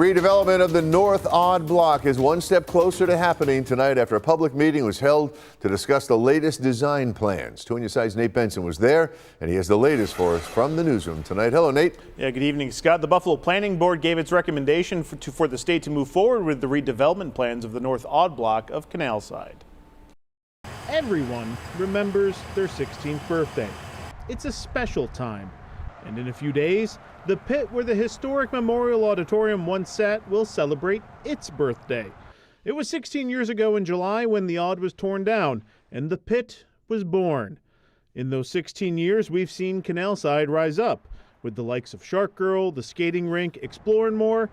Redevelopment of the North Odd Block is one step closer to happening tonight after a public meeting was held to discuss the latest design plans. 2 News Side's Nate Benson was there, and he has the latest for us from the newsroom tonight. Hello, Nate. Yeah, good evening, Scott. The Buffalo Planning Board gave its recommendation for the state to move forward with the redevelopment plans of the North Odd Block of Canal Side. Everyone remembers their 16th birthday. It's a special time. And in a few days, the pit where the historic Memorial Auditorium once sat will celebrate its birthday. It was 16 years ago in July when the Odd was torn down and the pit was born. In those 16 years, we've seen Canal Side rise up with the likes of Shark Girl, the skating rink, Explore and more,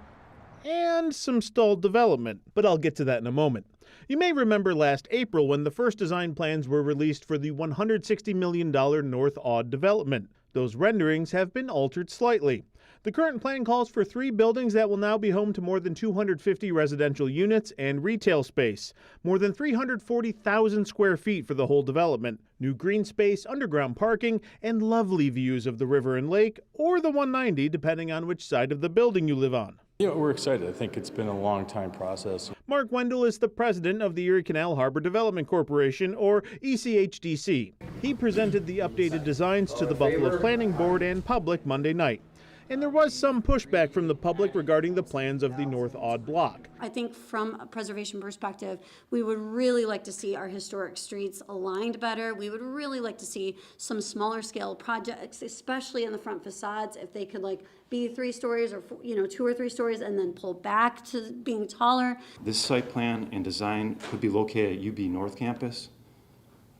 and some stalled development, but I'll get to that in a moment. You may remember last April when the first design plans were released for the $160 million North Odd development. Those renderings have been altered slightly. The current plan calls for 3 buildings that will now be home to more than 250 residential units and retail space, more than 340,000 square feet for the whole development, new green space, underground parking, and lovely views of the river and lake, or the 190 depending on which side of the building you live on. Yeah, we're excited. I think it's been a long time process. Mark Wendell is the president of the Erie Canal Harbor Development Corporation, or ECHDC. He presented the updated designs to the Buffalo Planning Board and public Monday night. And there was some pushback from the public regarding the plans of the North Odd Block. I think from a preservation perspective, we would really like to see our historic streets aligned better. We would really like to see some smaller scale projects, especially in the front facades, if they could be 3 stories or 2 or 3 stories and then pull back to being taller. This site plan and design could be located at UB North Campus,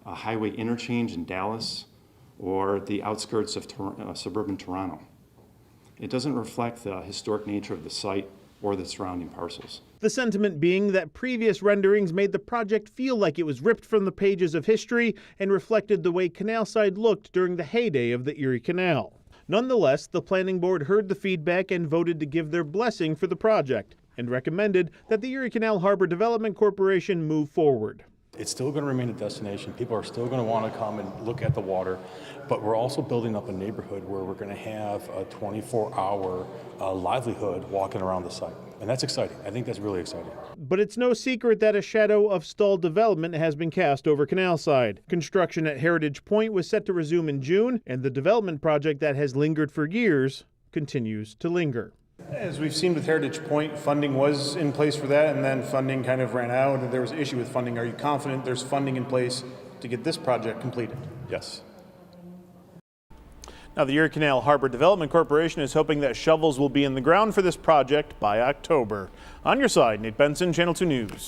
a highway interchange in Dallas, or the outskirts of suburban Toronto. It doesn't reflect the historic nature of the site or the surrounding parcels. The sentiment being that previous renderings made the project feel like it was ripped from the pages of history and reflected the way Canal Side looked during the heyday of the Erie Canal. Nonetheless, the planning board heard the feedback and voted to give their blessing for the project and recommended that the Erie Canal Harbor Development Corporation move forward. It's still going to remain a destination. People are still going to want to come and look at the water, but we're also building up a neighborhood where we're going to have a 24-hour livelihood walking around the site. And that's exciting. I think that's really exciting. But it's no secret that a shadow of stalled development has been cast over Canal Side. Construction at Heritage Point was set to resume in June, and the development project that has lingered for years continues to linger. As we've seen with Heritage Point, funding was in place for that, and then funding kind of ran out, and there was an issue with funding. Are you confident there's funding in place to get this project completed? Yes. Now, the Erie Canal Harbor Development Corporation is hoping that shovels will be in the ground for this project by October. On your side, Nate Benson, Channel 2 News.